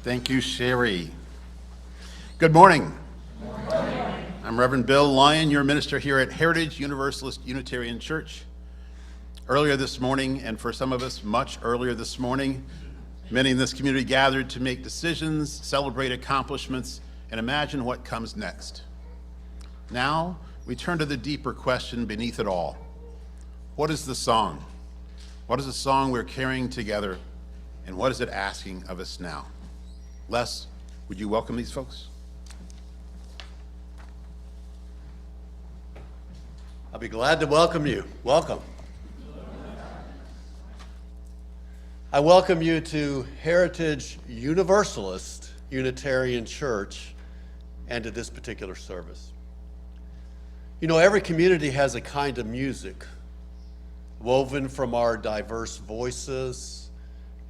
Thank you, Sherry. Good morning. Good morning. I'm Reverend Bill Lyon, your minister here at Heritage Universalist Unitarian Church. Earlier this morning, and for some of us much earlier this morning, many in this community gathered to make decisions, celebrate accomplishments, and imagine what comes next. Now, we turn to the deeper question beneath it all. What is the song? What is the song we're carrying together, and what is it asking of us now? Les, would you welcome these folks? I'll be glad to welcome you. Welcome. I welcome you to Heritage Universalist Unitarian Church and to this particular service. You know, every community has a kind of music woven from our diverse voices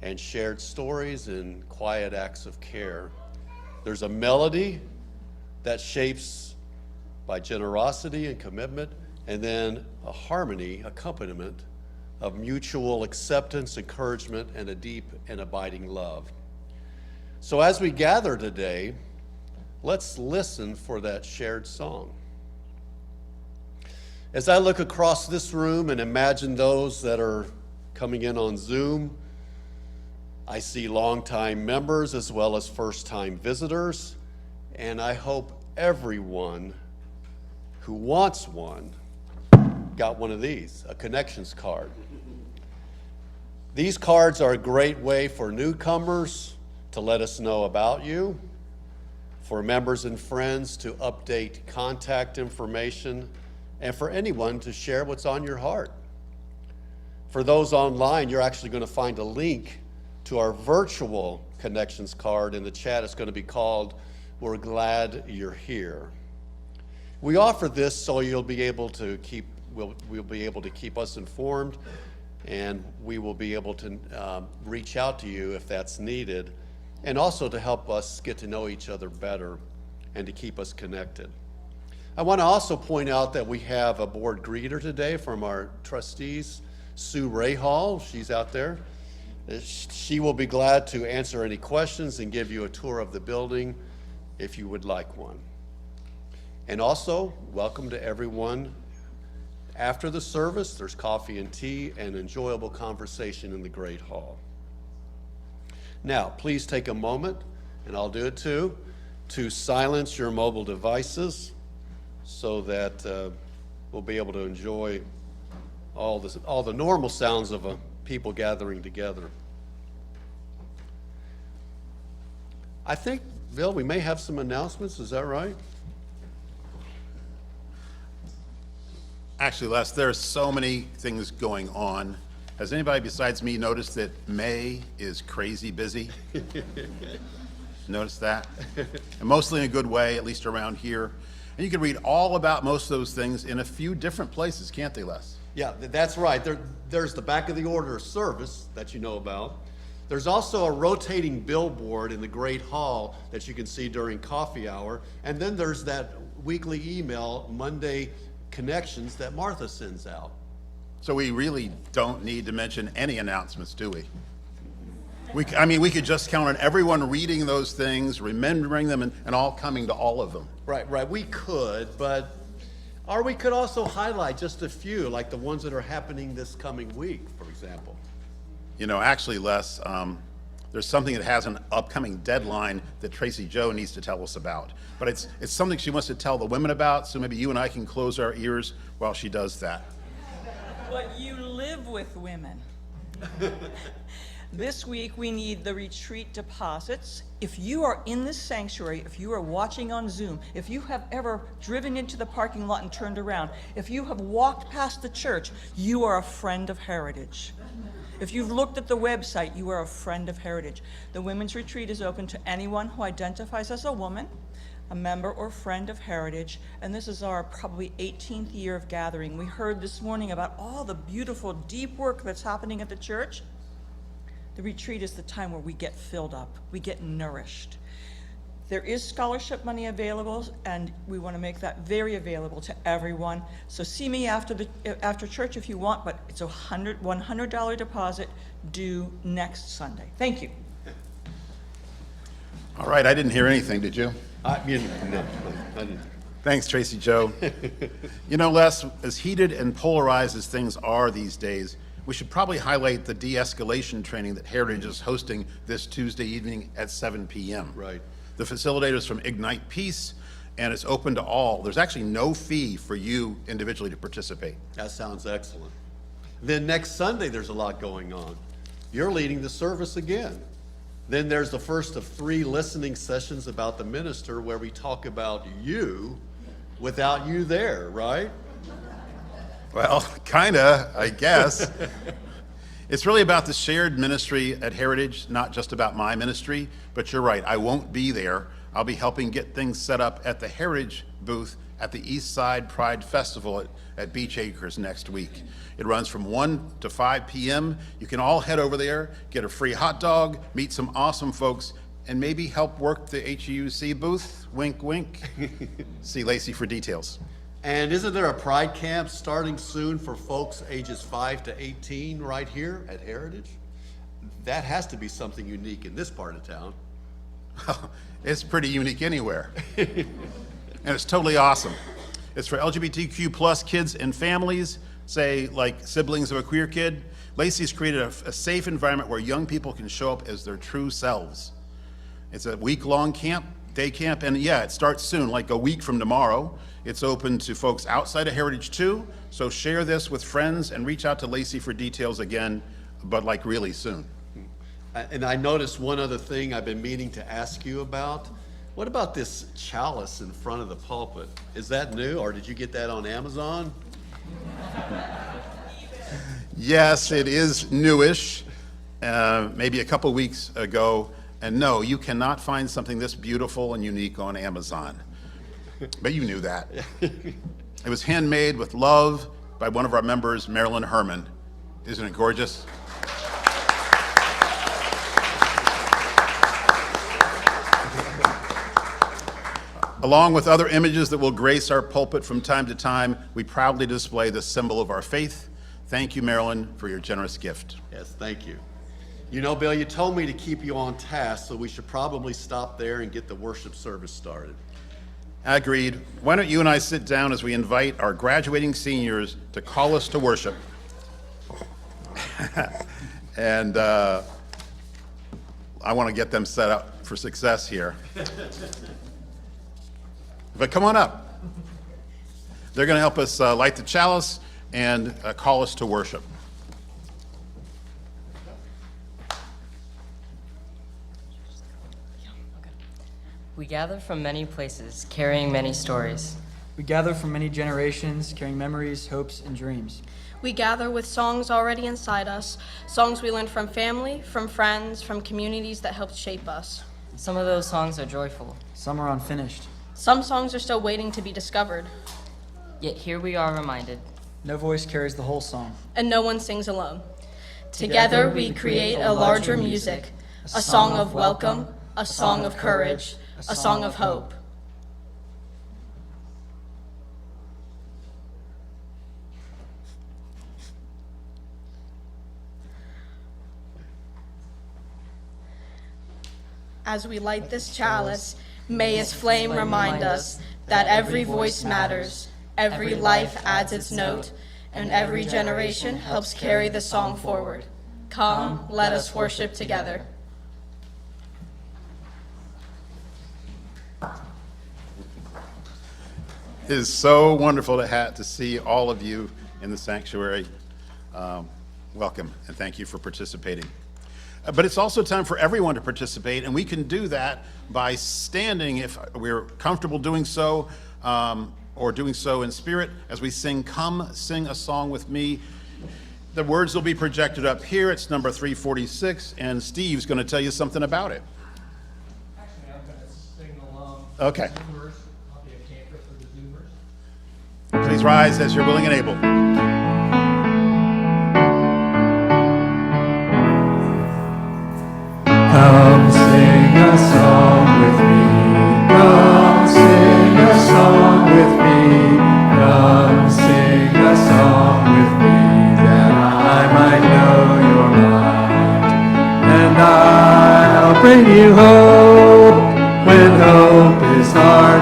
and shared stories and quiet acts of care. There's a melody that shapes by generosity and commitment, and then a harmony, accompaniment of mutual acceptance, encouragement, and a deep and abiding love. So as we gather today, let's listen for that shared song. As I look across this room and imagine those that are coming in on Zoom, I see longtime members as well as first-time visitors, and I hope everyone who wants one got one of these, a connections card. These cards are a great way for newcomers to let us know about you, for members and friends to update contact information, and for anyone to share what's on your heart. For those online, you're actually going to find a link to our virtual connections card in the chat. It's going to be called "We're Glad You're Here." We offer this so you'll be able to we'll be able to keep us informed, and we will be able to reach out to you if that's needed, and also to help us get to know each other better and to keep us connected. I want to also point out that we have a board greeter today from our trustees, Sue Rahal. She's out there. She will be glad to answer any questions and give you a tour of the building if you would like one. And also, welcome to everyone. After the service, there's coffee and tea and enjoyable conversation in the Great Hall. Now, please take a moment, and I'll do it too, to silence your mobile devices so that we'll be able to enjoy all the normal sounds of people gathering together. I think, Bill, we may have some announcements. Is that right? Actually, Les, there are so many things going on. Has anybody besides me noticed that May is crazy busy? Notice that? And mostly in a good way, at least around here. And you can read all about most of those things in a few different places, can't they, Les? Yeah, that's right. There's the back of the order of service that you know about. There's also a rotating billboard in the Great Hall that you can see during coffee hour. And then there's that weekly email, Monday Connections, that Martha sends out. So we really don't need to mention any announcements, do we? We could just count on everyone reading those things, remembering them, and all coming to all of them. Right. We could, or we could also highlight just a few, like the ones that are happening this coming week, for example. You know, actually, Les, there's something that has an upcoming deadline that Tracy Joe needs to tell us about. But it's something she wants to tell the women about, so maybe you and I can close our ears while she does that. But you live with women. This week we need the retreat deposits. If you are in this sanctuary, if you are watching on Zoom, if you have ever driven into the parking lot and turned around, if you have walked past the church, you are a friend of Heritage. If you've looked at the website, you are a friend of Heritage. The women's retreat is open to anyone who identifies as a woman, a member or friend of Heritage, and this is our probably 18th year of gathering. We heard this morning about all the beautiful, deep work that's happening at the church. The retreat is the time where we get filled up, we get nourished. There is scholarship money available, and we want to make that very available to everyone. So see me after church if you want, but it's a $100 deposit due next Sunday. Thank you. All right, I didn't hear anything, did you? No, I didn't. Thanks, Tracy Joe. You know, Les, as heated and polarized as things are these days, we should probably highlight the de-escalation training that Heritage is hosting this Tuesday evening at 7 p.m. Right. The facilitators from Ignite Peace, and it's open to all. There's actually no fee for you individually to participate. That sounds excellent. Then next Sunday, there's a lot going on. You're leading the service again. Then there's the first of 3 listening sessions about the minister where we talk about you without you there, right? Well, kinda, I guess. It's really about the shared ministry at Heritage, not just about my ministry, but you're right, I won't be there. I'll be helping get things set up at the Heritage booth at the East Side Pride Festival at Beach Acres next week. It runs from 1 to 5 p.m. You can all head over there, get a free hot dog, meet some awesome folks, and maybe help work the HEUC booth. Wink, wink. See Lacey for details. And isn't there a Pride Camp starting soon for folks ages 5 to 18 right here at Heritage? That has to be something unique in this part of town. It's pretty unique anywhere. And it's totally awesome. It's for LGBTQ plus kids and families, say like siblings of a queer kid. Lacey's created a safe environment where young people can show up as their true selves. It's a week-long camp, day camp, and yeah, it starts soon, like a week from tomorrow. It's open to folks outside of Heritage too, so share this with friends and reach out to Lacey for details again, but like really soon. And I noticed one other thing I've been meaning to ask you about. What about this chalice in front of the pulpit? Is that new, or did you get that on Amazon? Yes, it is newish, maybe a couple weeks ago. And no, you cannot find something this beautiful and unique on Amazon. But you knew that. It was handmade with love by one of our members, Marilyn Herman. Isn't it gorgeous? Along with other images that will grace our pulpit from time to time, we proudly display the symbol of our faith. Thank you, Marilyn, for your generous gift. Yes, thank you. You know, Bill, you told me to keep you on task, so we should probably stop there and get the worship service started. Agreed. Why don't you and I sit down as we invite our graduating seniors to call us to worship. And I want to get them set up for success here. But come on up. They're going to help us light the chalice and call us to worship. We gather from many places, carrying many stories. We gather from many generations, carrying memories, hopes, and dreams. We gather with songs already inside us, songs we learned from family, from friends, from communities that helped shape us. Some of those songs are joyful. Some are unfinished. Some songs are still waiting to be discovered. Yet here we are reminded. No voice carries the whole song. And no one sings alone. Together we create a larger music, a song of welcome, a song of courage, a song of hope. As we light this chalice, may its flame remind us that every voice matters, every life adds its note, and every generation helps carry the song forward. Come, let us worship together. It is so wonderful to see all of you in the sanctuary. Welcome, and thank you for participating. But it's also time for everyone to participate, and we can do that by standing if we're comfortable doing so, or doing so in spirit as we sing, "Come Sing a Song with Me." The words will be projected up here. It's number 346, and Steve's going to tell you something about it. Actually, I'm going to sing along. Okay. Zoomers. I'll be a camper for the Zoomers. Please rise as you're willing and able. Come sing a song with me. Come sing a song with me. Come sing a song with me, that I might know your mind. And I'll bring you hope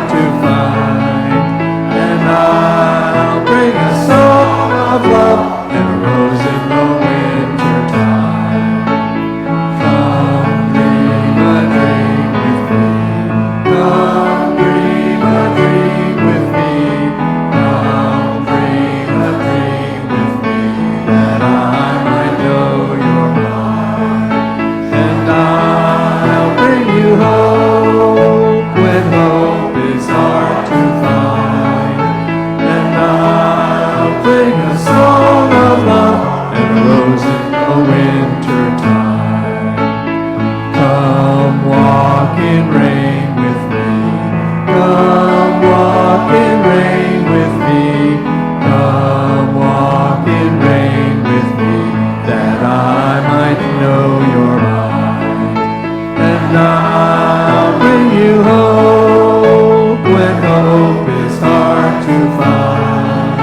hard to find. And I'll bring a song of love and a rose in the winter time. Come dream a dream with me. Come dream a dream with me. Come dream a dream with me, that I might know you're mine. And I'll bring you hope when hope is hard to find. And I'll bring a song of love and a rose in the winter time. Come walk in rain with me. Come walk in rain with me. Come walk in rain with me, that I might know you're mine. And I'll bring you hope when hope is hard to find.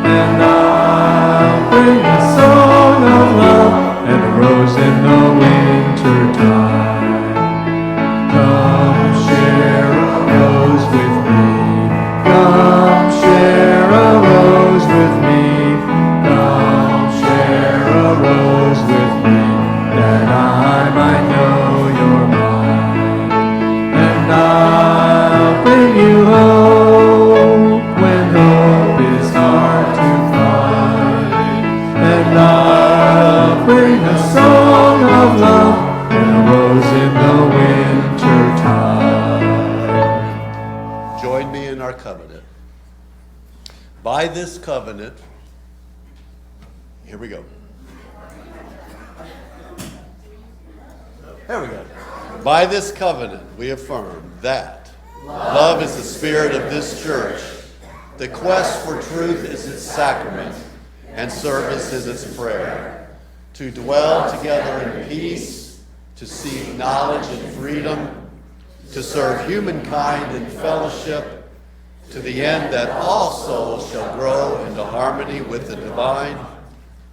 And I'll bring a song of love and a rose in the winter time. Come share a rose with me. Come share a rose with me. Come share a rose with me, that I might know you're mine. And I'll bring you hope when hope is hard to find. And I'll bring a song of love and a rose in the winter time. Join me in our covenant. By this covenant, here we go. There we go. By this covenant, we affirm that love is the spirit of this church, the quest for truth is its sacrament, and service is its prayer. To dwell together in peace, to seek knowledge and freedom, to serve humankind in fellowship, to the end that all souls shall grow into harmony with the divine.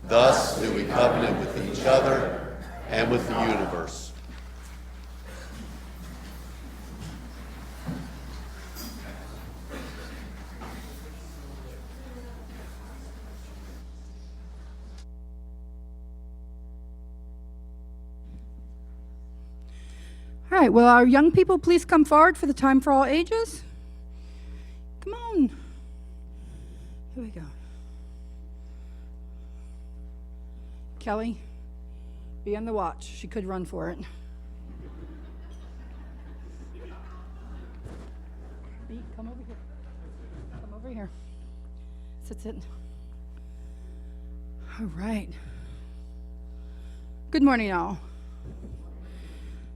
Thus do we covenant with each other and with the universe. All right, will our young people please come forward for the time for all ages? Come on. Here we go. Kelly, be on the watch. She could run for it. Bee, come over here. Come over here. Sit. All right. Good morning, all.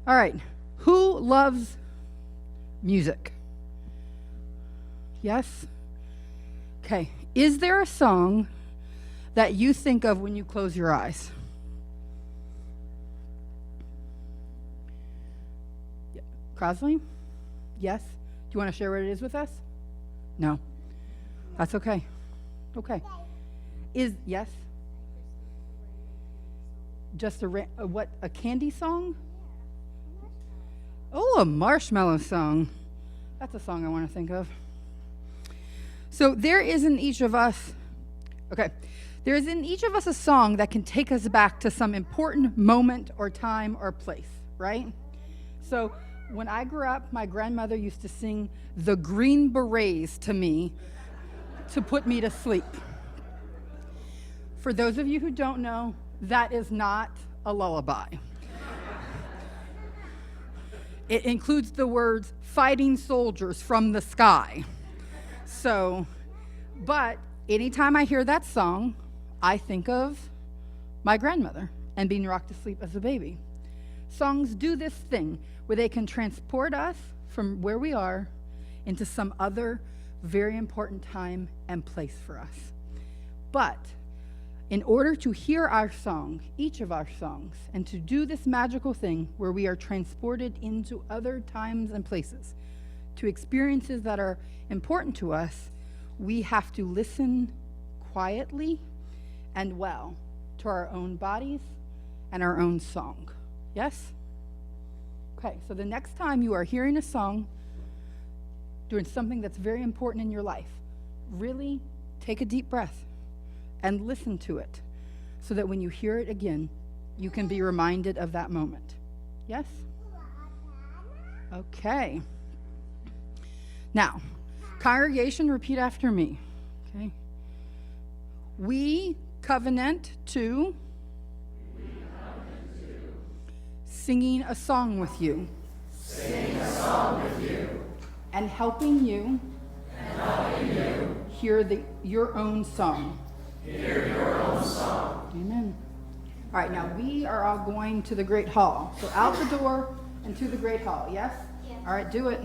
All right. Who loves music? Yes? Okay. Is there a song that you think of when you close your eyes? Crosley? Yes? Do you want to share what it is with us? No? That's okay. Okay. Yes? Just a candy song? Oh, a marshmallow song. That's a song I want to think of. So there is in each of us a song that can take us back to some important moment or time or place, right? So when I grew up, my grandmother used to sing the Green Berets to me to put me to sleep. For those of you who don't know, that is not a lullaby. It includes the words fighting soldiers from the sky. So, but anytime I hear that song, I think of my grandmother and being rocked to sleep as a baby. Songs do this thing where they can transport us from where we are into some other very important time and place for us. But in order to hear our song, each of our songs, and to do this magical thing where we are transported into other times and places, to experiences that are important to us, we have to listen quietly and well to our own bodies and our own song. Yes? Okay, so the next time you are hearing a song, doing something that's very important in your life, really take a deep breath and listen to it so that when you hear it again, you can be reminded of that moment. Yes? Okay. Now, congregation, repeat after me. Okay. We covenant to singing a song with you. And helping you hear your own song. Amen. All right, now we are all going to the Great Hall. So out the door and to the Great Hall, yes? Yes. All right, do it.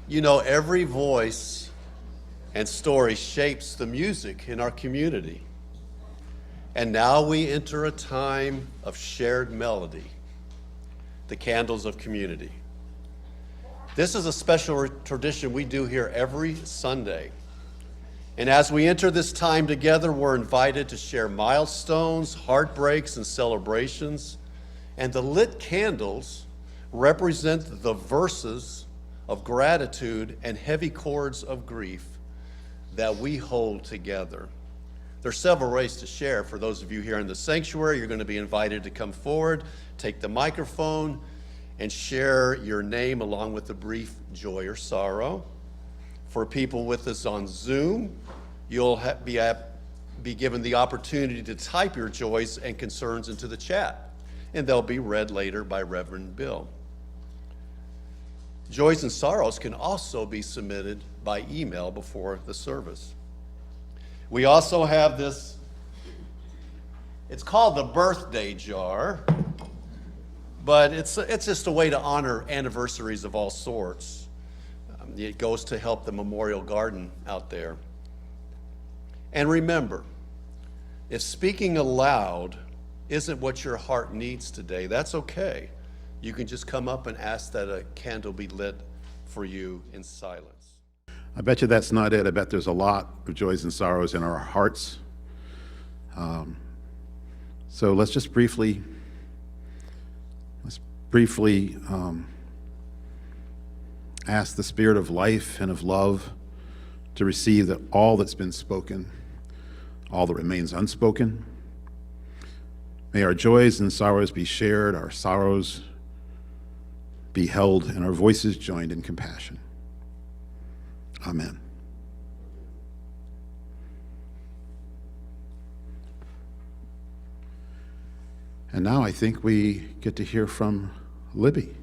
You know, every voice and story shapes the music in our community. And now we enter a time of shared melody, the candles of community. This is a special tradition we do here every Sunday. And as we enter this time together, we're invited to share milestones, heartbreaks, and celebrations. And the lit candles represent the verses of gratitude and heavy cords of grief that we hold together. There's several ways to share. For those of you here in the sanctuary, you're going to be invited to come forward, take the microphone, and share your name along with a brief joy or sorrow. For people with us on Zoom, you'll be given the opportunity to type your joys and concerns into the chat, and they'll be read later by Reverend Bill. Joys and sorrows can also be submitted by email before the service. We also have this, it's called the birthday jar, but it's just a way to honor anniversaries of all sorts. It goes to help the memorial garden out there. And remember, if speaking aloud isn't what your heart needs today, that's okay. You can just come up and ask that a candle be lit for you in silence. I bet you that's not it. I bet there's a lot of joys and sorrows in our hearts. So let's just briefly ask the Spirit of life and of love to receive all that's been spoken, all that remains unspoken. May our joys and sorrows be shared, our sorrows be held, and our voices joined in compassion. Amen. And now I think we get to hear from Libby.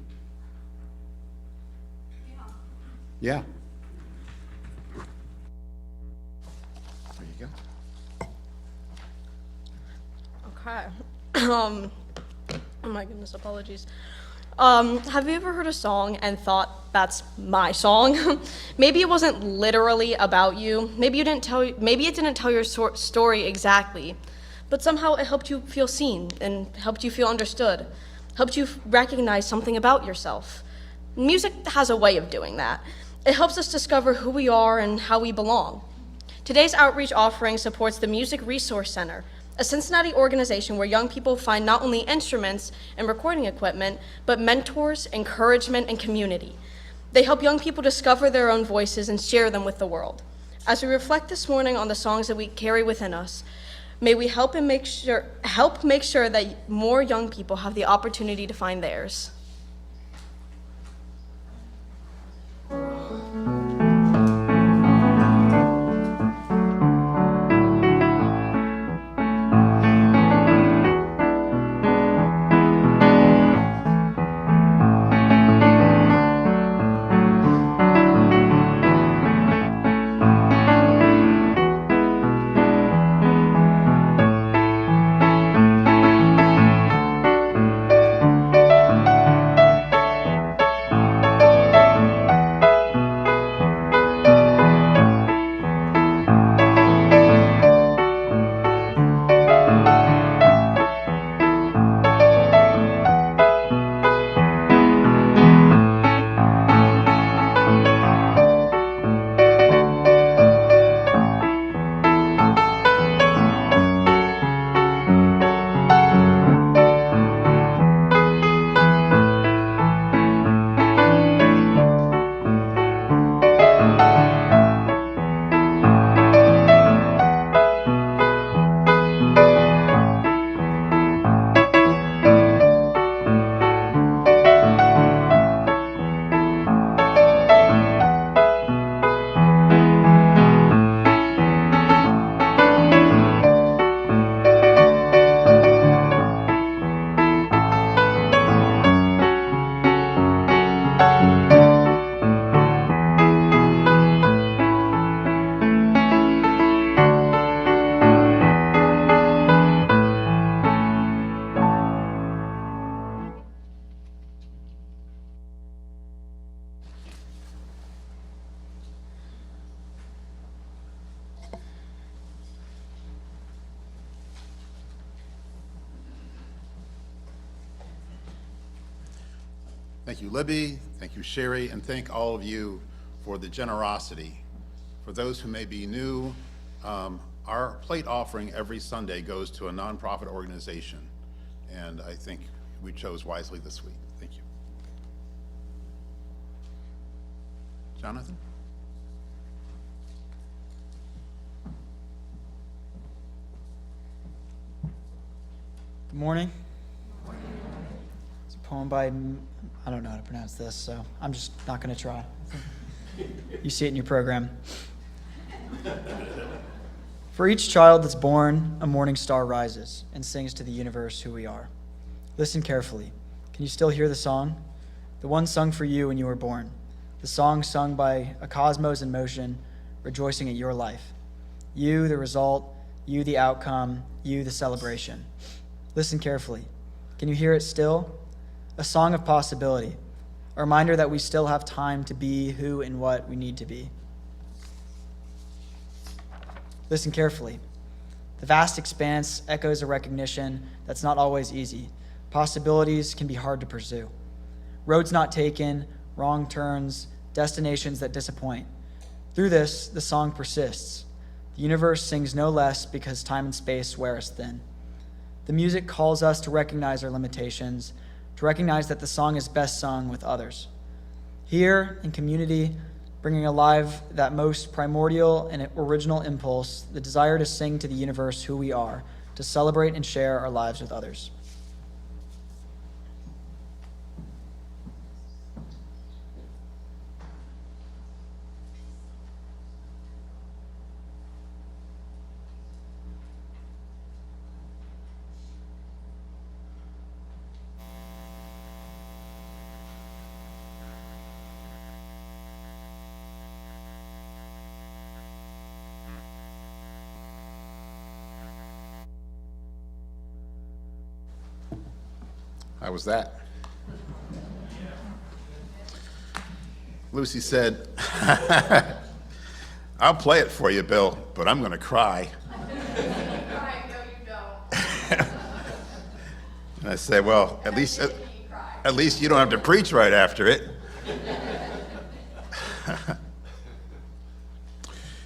Yeah. There you go. Okay. Oh my goodness, apologies. Have you ever heard a song and thought that's my song? Maybe it wasn't literally about you. Maybe it didn't tell your story exactly, but somehow it helped you feel seen and helped you feel understood, helped you recognize something about yourself. Music has a way of doing that. It helps us discover who we are and how we belong. Today's outreach offering supports the Music Resource Center, a Cincinnati organization where young people find not only instruments and recording equipment, but mentors, encouragement, and community. They help young people discover their own voices and share them with the world. As we reflect this morning on the songs that we carry within us, may we help make sure that more young people have the opportunity to find theirs. Thank you, Libby. Thank you, Sherry. And thank all of you for the generosity. For those who may be new, our plate offering every Sunday goes to a nonprofit organization. And I think we chose wisely this week. Thank you. Jonathan? Good morning. It's a poem by, I don't know how to pronounce this, so I'm just not going to try. You see it in your program. For each child that's born, a morning star rises and sings to the universe who we are. Listen carefully. Can you still hear the song? The one sung for you when you were born. The song sung by a cosmos in motion, rejoicing at your life. You, the result. You, the outcome. You, the celebration. Listen carefully. Can you hear it still? A song of possibility. A reminder that we still have time to be who and what we need to be. Listen carefully. The vast expanse echoes a recognition that's not always easy. Possibilities can be hard to pursue. Roads not taken, wrong turns, destinations that disappoint. Through this, the song persists. The universe sings no less because time and space wear us thin. The music calls us to recognize our limitations, to recognize that the song is best sung with others. Here, in community, bringing alive that most primordial and original impulse, the desire to sing to the universe who we are, to celebrate and share our lives with others. How was that? Lucy said, I'll play it for you, Bill, but I'm going to cry. And I said, well, at least you don't have to preach right after it.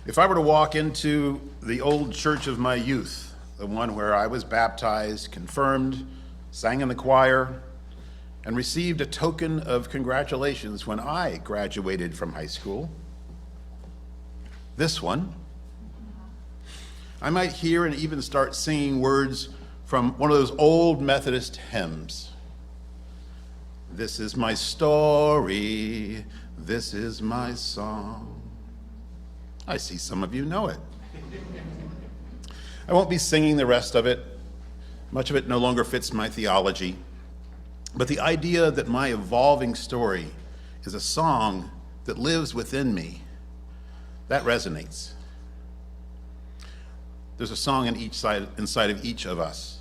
If I were to walk into the old church of my youth, the one where I was baptized, confirmed, sang in the choir, and received a token of congratulations when I graduated from high school, this one, I might hear and even start singing words from one of those old Methodist hymns. This is my story, this is my song. I see some of you know it. I won't be singing the rest of it. Much of it no longer fits my theology. But the idea that my evolving story is a song that lives within me, that resonates. There's a song inside of each of us,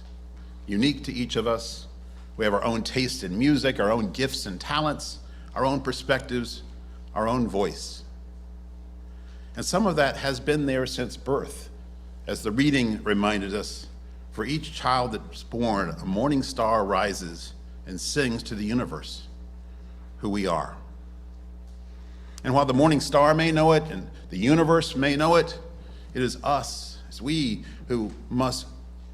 unique to each of us. We have our own taste in music, our own gifts and talents, our own perspectives, our own voice. And some of that has been there since birth. As the reading reminded us, for each child that's born, a morning star rises and sings to the universe who we are. And while the morning star may know it and the universe may know it, it is us, it's we who must,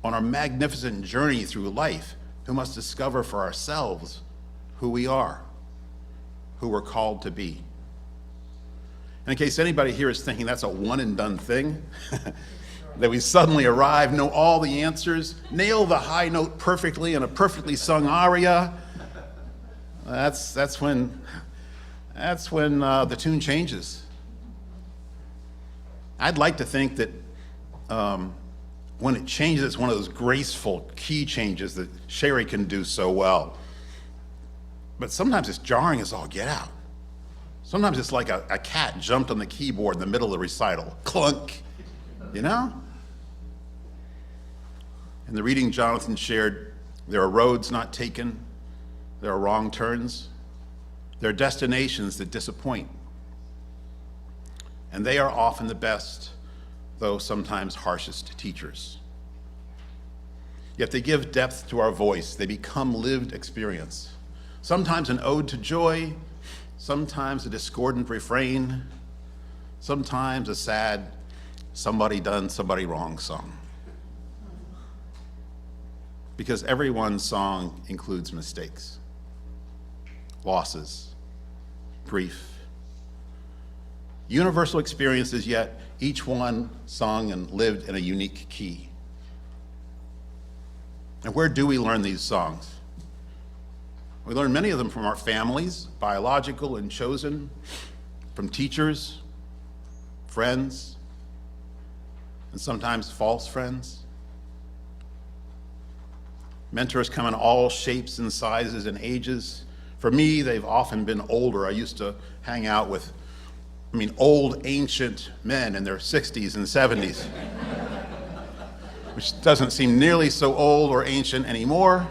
on our magnificent journey through life, who must discover for ourselves who we are, who we're called to be. And in case anybody here is thinking that's a one and done thing, that we suddenly arrive, know all the answers, nail the high note perfectly in a perfectly sung aria, that's when the tune changes. I'd like to think that when it changes, it's one of those graceful key changes that Sherry can do so well. But sometimes it's jarring as all get out. Sometimes it's like a cat jumped on the keyboard in the middle of the recital. Clunk, you know? In the reading Jonathan shared, there are roads not taken, there are wrong turns, there are destinations that disappoint. And they are often the best, though sometimes harshest teachers. Yet they give depth to our voice, they become lived experience. Sometimes an ode to joy, sometimes a discordant refrain, sometimes a sad somebody done somebody wrong song. Because everyone's song includes mistakes, losses, grief, universal experiences, yet each one sung and lived in a unique key. And where do we learn these songs? We learn many of them from our families, biological and chosen, from teachers, friends, and sometimes false friends. Mentors come in all shapes and sizes and ages. For me, they've often been older. I used to hang out with, old, ancient men in their 60s and 70s, which doesn't seem nearly so old or ancient anymore.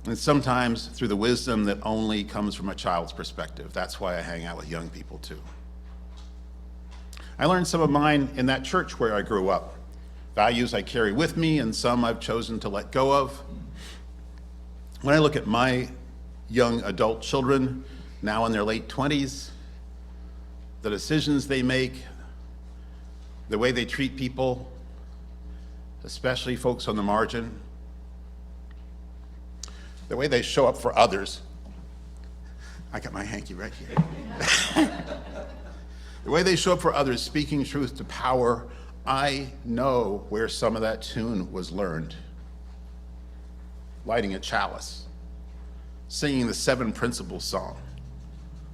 And sometimes through the wisdom that only comes from a child's perspective. That's why I hang out with young people too. I learned some of mine in that church where I grew up. Values I carry with me and some I've chosen to let go of. When I look at my young adult children, now in their late 20s, the decisions they make, the way they treat people, especially folks on the margin, the way they show up for others. I got my hanky right here. The way they show up for others, speaking truth to power, I know where some of that tune was learned. Lighting a chalice, singing the 7 Principles song,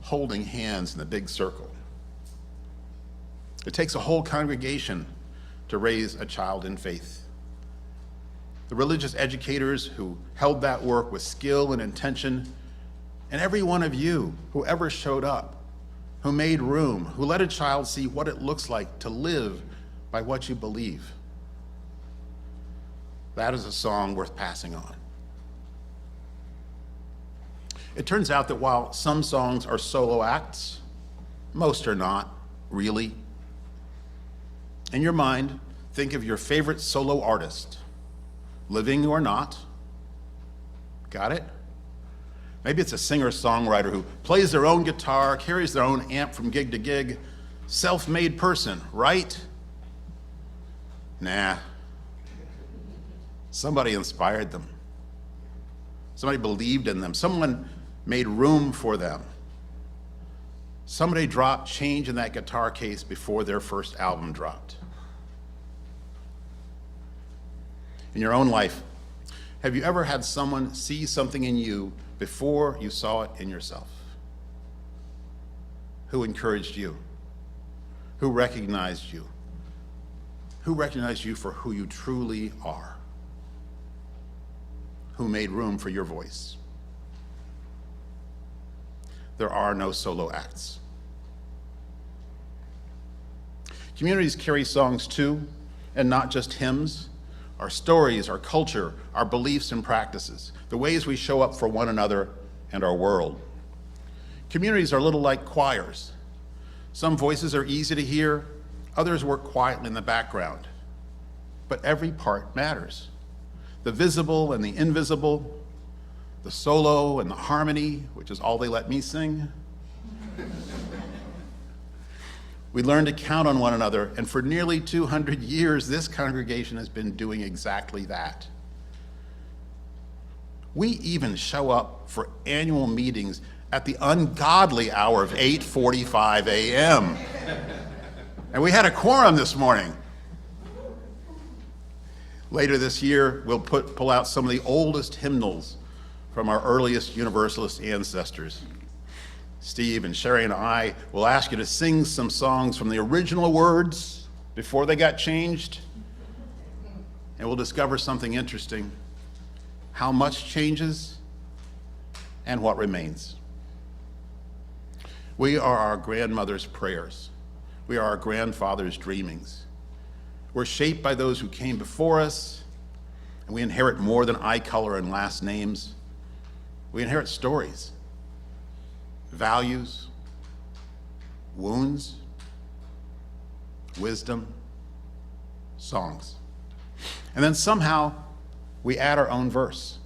holding hands in the big circle. It takes a whole congregation to raise a child in faith. The religious educators who held that work with skill and intention, and every one of you who ever showed up, who made room, who let a child see what it looks like to live by what you believe. That is a song worth passing on. It turns out that while some songs are solo acts, most are not, really. In your mind, think of your favorite solo artist, living or not. Got it? Maybe it's a singer-songwriter who plays their own guitar, carries their own amp from gig to gig, self-made person, right? Nah. Somebody inspired them. Somebody believed in them. Someone made room for them. Somebody dropped change in that guitar case before their first album dropped. In your own life, have you ever had someone see something in you before you saw it in yourself? Who encouraged you? Who recognized you? Who recognized you for who you truly are? Who made room for your voice? There are no solo acts. Communities carry songs too, and not just hymns. Our stories, our culture, our beliefs and practices, the ways we show up for one another and our world. Communities are a little like choirs. Some voices are easy to hear, others work quietly in the background. But every part matters. The visible and the invisible, the solo and the harmony, which is all they let me sing. We learn to count on one another, and for nearly 200 years, this congregation has been doing exactly that. We even show up for annual meetings at the ungodly hour of 8:45 a.m. And we had a quorum this morning. Later this year, we'll pull out some of the oldest hymnals from our earliest Universalist ancestors. Steve and Sherry and I will ask you to sing some songs from the original words before they got changed, and we'll discover something interesting: how much changes and what remains. We are our grandmother's prayers. We are our grandfather's dreamings. We're shaped by those who came before us, and we inherit more than eye color and last names. We inherit stories, values, wounds, wisdom, songs. And then somehow We add our own verse.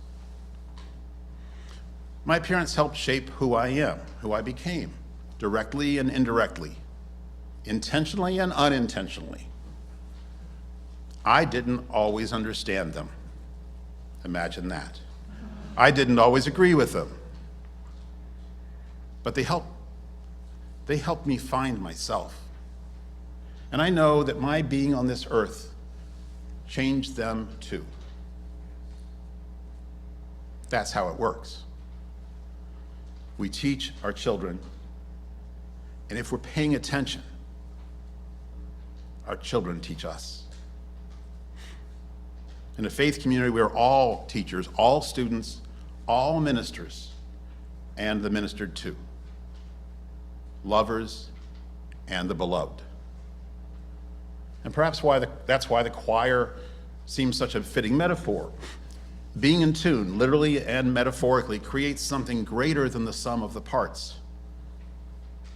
My parents helped shape who I am, who I became, directly and indirectly, intentionally and unintentionally. I didn't always understand them. Imagine that. I didn't always agree with them. But they helped me find myself. And I know that my being on this earth changed them too. That's how it works. We teach our children, and if we're paying attention, our children teach us. In a faith community, we're all teachers, all students, all ministers, and the ministered to, lovers and the beloved. And perhaps that's why the choir seems such a fitting metaphor. Being in tune, literally and metaphorically, creates something greater than the sum of the parts.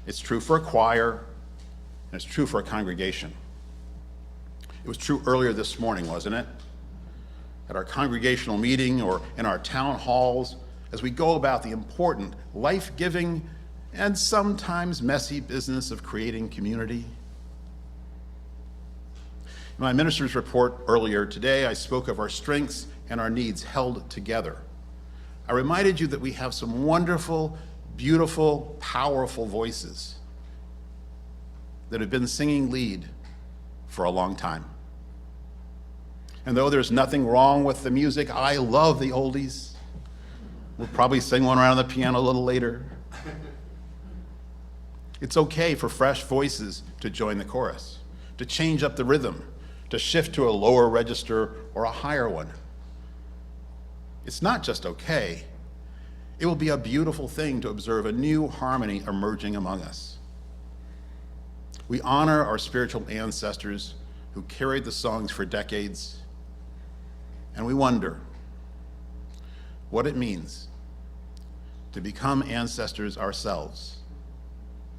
It's true for a choir, and it's true for a congregation. It was true earlier this morning, wasn't it? At our congregational meeting or in our town halls, as we go about the important, life-giving, and sometimes messy business of creating community. In my minister's report earlier today, I spoke of our strengths and our needs held together. I reminded you that we have some wonderful, beautiful, powerful voices that have been singing lead for a long time. And though there's nothing wrong with the music, I love the oldies. We'll probably sing one around the piano a little later. It's okay for fresh voices to join the chorus, to change up the rhythm, to shift to a lower register or a higher one. It's not just okay, it will be a beautiful thing to observe a new harmony emerging among us. We honor our spiritual ancestors who carried the songs for decades, and we wonder what it means to become ancestors ourselves,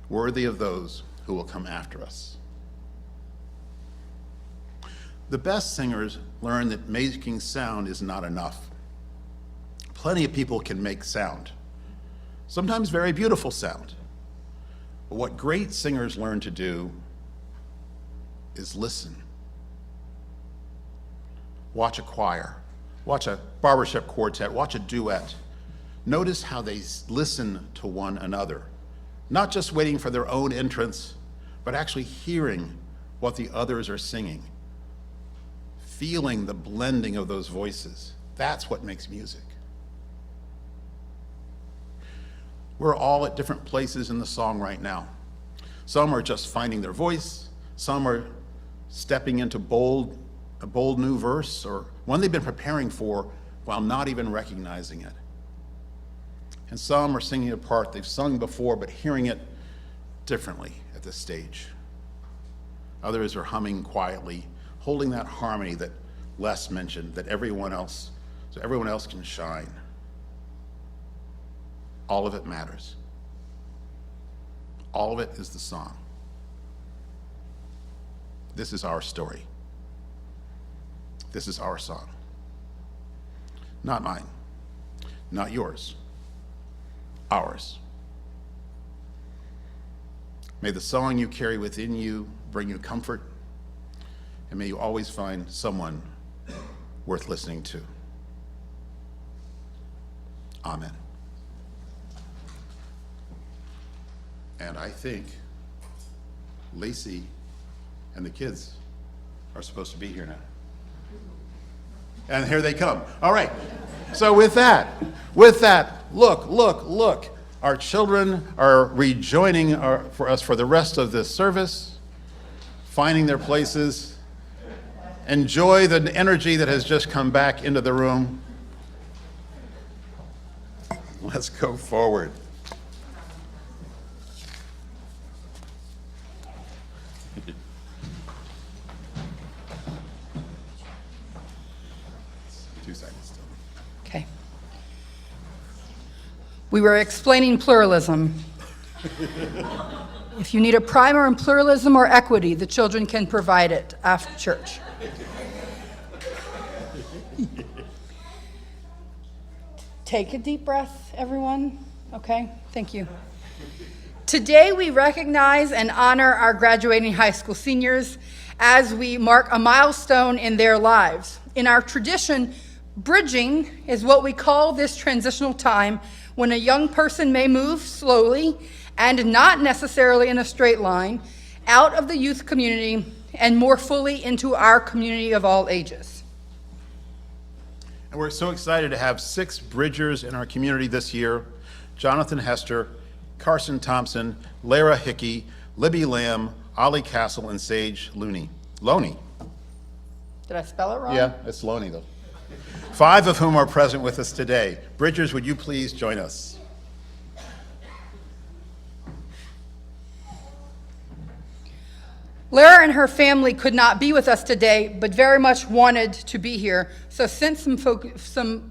worthy of those who will come after us. The best singers learn that making sound is not enough. Plenty of people can make sound, sometimes very beautiful sound. But what great singers learn to do is listen. Watch a choir, watch a barbershop quartet, watch a duet. Notice how they listen to one another, not just waiting for their own entrance, but actually hearing what the others are singing, feeling the blending of those voices. That's what makes music. We're all at different places in the song right now. Some are just finding their voice. Some are stepping into a bold new verse or one they've been preparing for while not even recognizing it. And some are singing a part they've sung before but hearing it differently at this stage. Others are humming quietly, holding that harmony that Les mentioned, so everyone else can shine. All of it matters. All of it is the song. This is our story. This is our song. Not mine, not yours, ours. May the song you carry within you bring you comfort, and may you always find someone worth listening to. Amen. And I think Lacey and the kids are supposed to be here now. And here they come. All right. So with that, look. Our children are rejoining for us for the rest of this service, finding their places. Enjoy the energy that has just come back into the room. Let's go forward. Okay. We were explaining pluralism. If you need a primer in pluralism or equity, the children can provide it after church. Take a deep breath, everyone. Okay, thank you. Today we recognize and honor our graduating high school seniors as we mark a milestone in their lives. In our tradition, bridging is what we call this transitional time when a young person may move slowly and not necessarily in a straight line out of the youth community and more fully into our community of all ages. And we're so excited to have 6 bridgers in our community this year: Jonathan Hester, Carson Thompson, Lara Hickey, Libby Lamb, Ollie Castle, and Sage Loney. Did I spell it wrong? Yeah, it's Loney though. 5 of whom are present with us today. Bridgers, would you please join us? Lara and her family could not be with us today, but very much wanted to be here, so sent some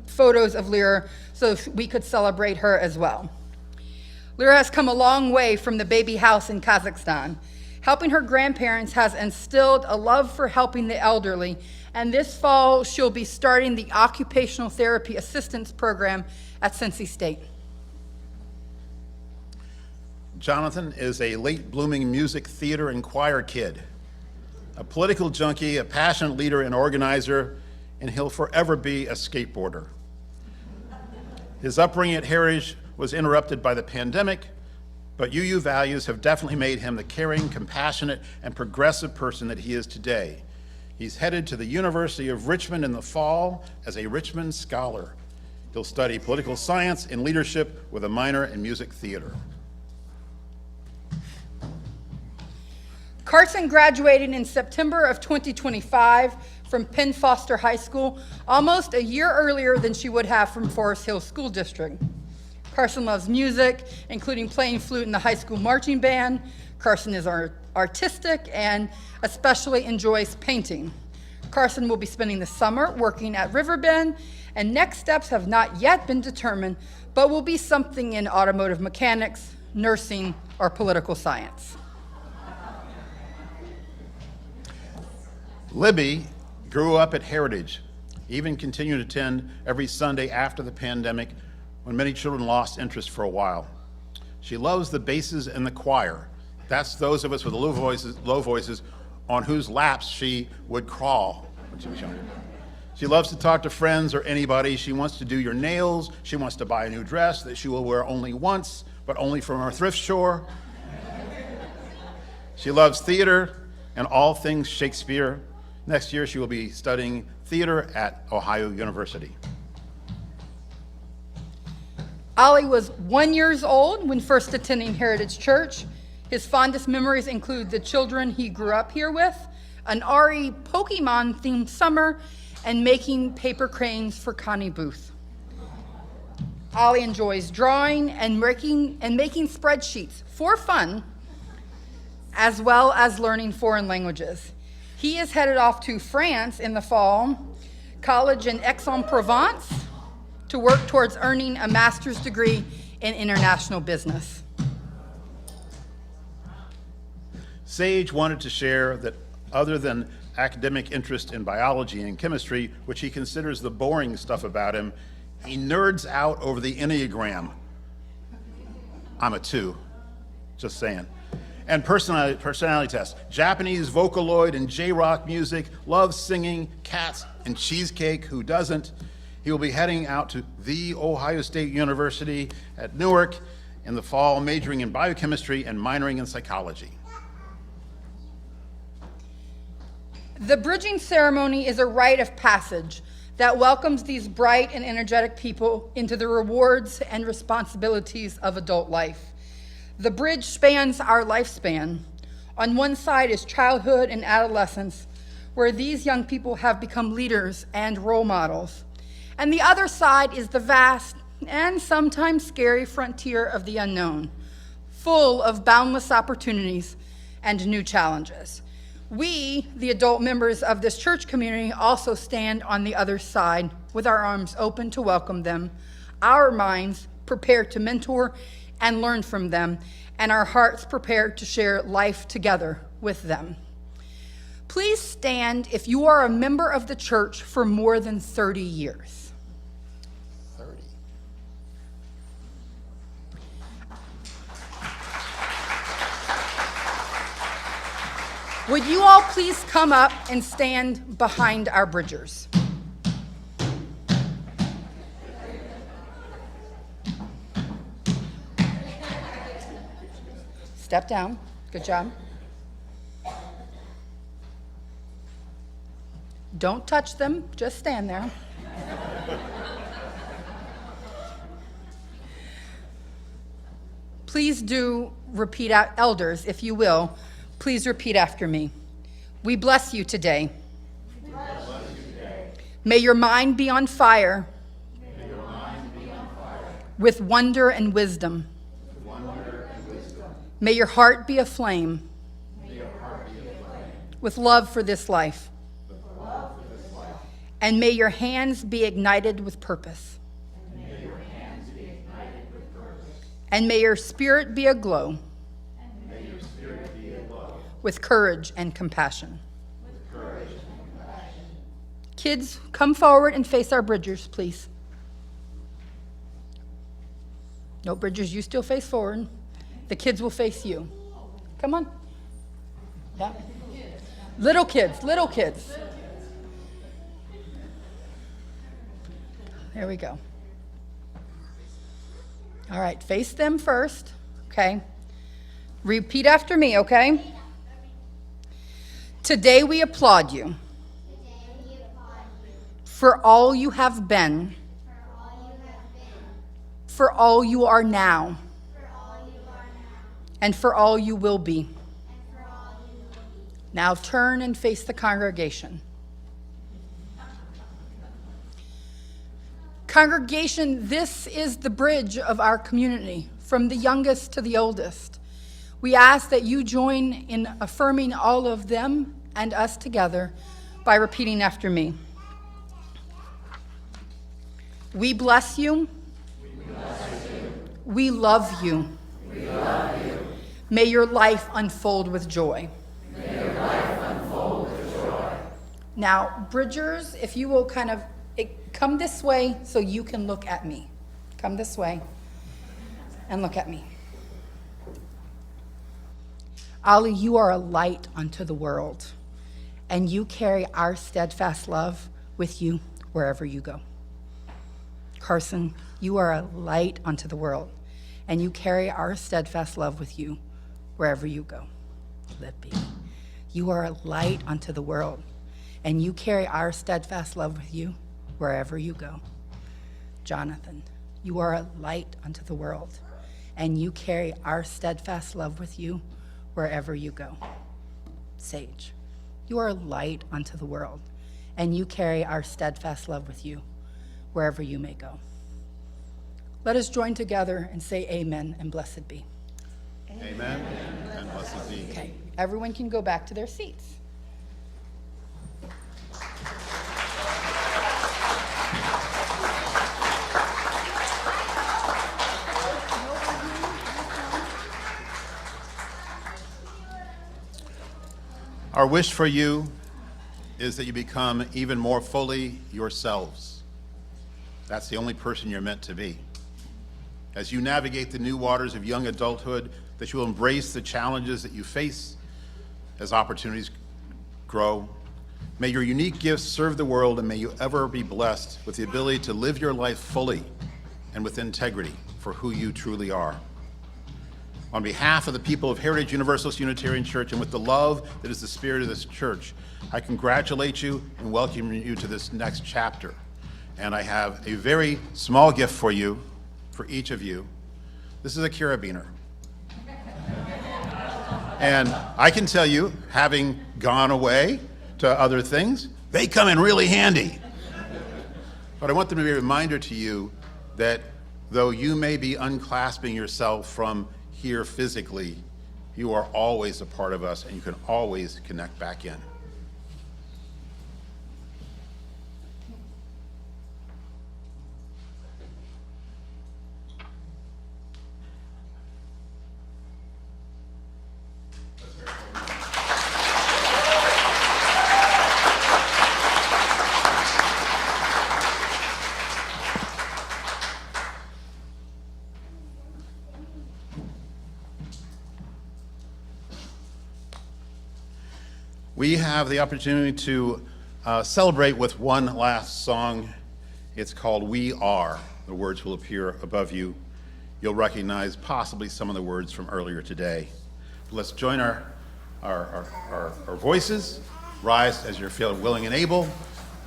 photos of Lara so we could celebrate her as well. Lara has come a long way from the baby house in Kazakhstan. Helping her grandparents has instilled a love for helping the elderly, and this fall she'll be starting the Occupational Therapy Assistance Program at Cincy State. Jonathan is a late-blooming music, theater, and choir kid, a political junkie, a passionate leader and organizer, and he'll forever be a skateboarder. His upbringing at Heritage was interrupted by the pandemic, but UU values have definitely made him the caring, compassionate, and progressive person that he is today. He's headed to the University of Richmond in the fall as a Richmond Scholar. He'll study political science and leadership with a minor in music theater. Carson graduated in September of 2025 from Penn Foster High School, almost a year earlier than she would have from Forest Hill School District. Carson loves music, including playing flute in the high school marching band. Carson is artistic and especially enjoys painting. Carson will be spending the summer working at Riverbend, and next steps have not yet been determined, but will be something in automotive mechanics, nursing, or political science. Libby grew up at Heritage, even continued to attend every Sunday after the pandemic when many children lost interest for a while. She loves the basses and the choir. That's those of us with low voices on whose laps she would crawl when she was younger. She loves to talk to friends or anybody. She wants to do your nails. She wants to buy a new dress that she will wear only once, but only from our thrift store. She loves theater and all things Shakespeare. Next year, she will be studying theater at Ohio University. Ollie was 1 year old when first attending Heritage Church. His fondest memories include the children he grew up here with, an RE Pokemon-themed summer, and making paper cranes for Connie Booth. Ollie enjoys drawing and making spreadsheets for fun, as well as learning foreign languages. He is headed off to France in the fall, college in Aix-en-Provence, to work towards earning a master's degree in international business. Sage wanted to share that other than academic interest in biology and chemistry, which he considers the boring stuff about him, he nerds out over the Enneagram. I'm a 2, just saying. And personality tests, Japanese Vocaloid and J-rock music, loves singing, cats, and cheesecake, who doesn't? He will be heading out to The Ohio State University at Newark in the fall, majoring in biochemistry and minoring in psychology. The bridging ceremony is a rite of passage that welcomes these bright and energetic people into the rewards and responsibilities of adult life. The bridge spans our lifespan. On one side is childhood and adolescence, where these young people have become leaders and role models. And the other side is the vast and sometimes scary frontier of the unknown, full of boundless opportunities and new challenges. We, the adult members of this church community, also stand on the other side with our arms open to welcome them, our minds prepared to mentor and learn from them, and our hearts prepared to share life together with them. Please stand if you are a member of the church for more than 30 years. 30. Would you all please come up and stand behind our bridgers? Step down. Good job. Don't touch them, just stand there. Please do repeat out, elders, if you will, please repeat after me. We bless you today. May your mind be on fire with wonder and wisdom. May your heart be aflame with love for this life. And may your hands be ignited with purpose. And may your spirit be aglow with courage and compassion. Kids, come forward and face our bridgers, please. No, bridgers, you still face forward. The kids will face you. Come on. Yeah. Little kids, little kids. There we go. All right, face them first, okay? Repeat after me, okay? Today we applaud you for all you have been, for all you are now, and for all you will be. Now turn and face the congregation. Congregation, this is the bridge of our community, from the youngest to the oldest. We ask that you join in affirming all of them and us together by repeating after me. We bless you. We love you. May your life unfold with joy. Now, bridgers, if you will kind of come this way so you can look at me. Come this way and look at me. Ali, you are a light unto the world, and you carry our steadfast love with you wherever you go. Carson, you are a light unto the world, and you carry our steadfast love with you wherever you go. Lippy, you are a light unto the world, and you carry our steadfast love with you wherever you go. Jonathan, you are a light unto the world, and you carry our steadfast love with you wherever you go. Sage, you are a light unto the world, and you carry our steadfast love with you wherever you may go. Let us join together and say amen and blessed be. Amen and blessed be. Okay, everyone can go back to their seats. Our wish for you is that you become even more fully yourselves. That's the only person you're meant to be. As you navigate the new waters of young adulthood, that you will embrace the challenges that you face as opportunities grow. May your unique gifts serve the world, and may you ever be blessed with the ability to live your life fully and with integrity for who you truly are. On behalf of the people of Heritage Universalist Unitarian Church, and with the love that is the spirit of this church, I congratulate you and welcome you to this next chapter. And I have a very small gift for you, for each of you. This is a carabiner. And I can tell you, having gone away to other things, they come in really handy. But I want them to be a reminder to you that though you may be unclasping yourself from here physically, you are always a part of us, and you can always connect back in. we have the opportunity to celebrate with one last song. It's called We Are. The words will appear above you. You'll recognize possibly some of the words from earlier today. Let's join our voices, rise as you're feeling willing and able.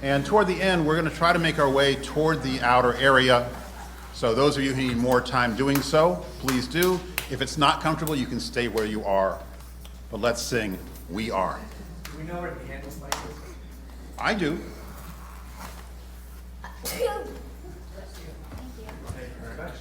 And toward the end, we're going to try to make our way toward the outer area. So those of you who need more time doing so, please do. If it's not comfortable, you can stay where you are. But let's sing We Are. Do we know where the candles light is? I do. Thank you very much.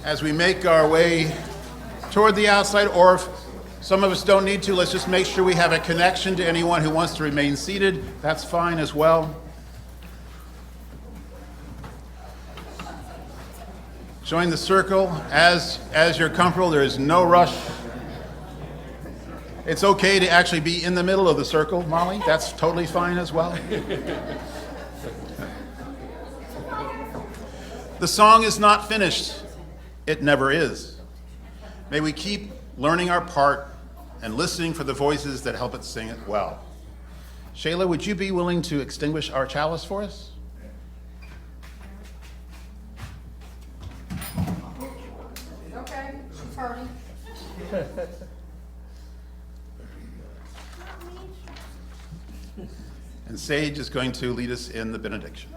As we make our way toward the outside, or if some of us don't need to, let's just make sure we have a connection to anyone who wants to remain seated. That's fine as well. Join the circle as you're comfortable. There is no rush. It's okay to actually be in the middle of the circle, Molly. That's totally fine as well. The song is not finished. It never is. May we keep learning our part and listening for the voices that help it sing it well. Shayla, would you be willing to extinguish our chalice for us? Okay, she's hurting. And Sage is going to lead us in the benediction.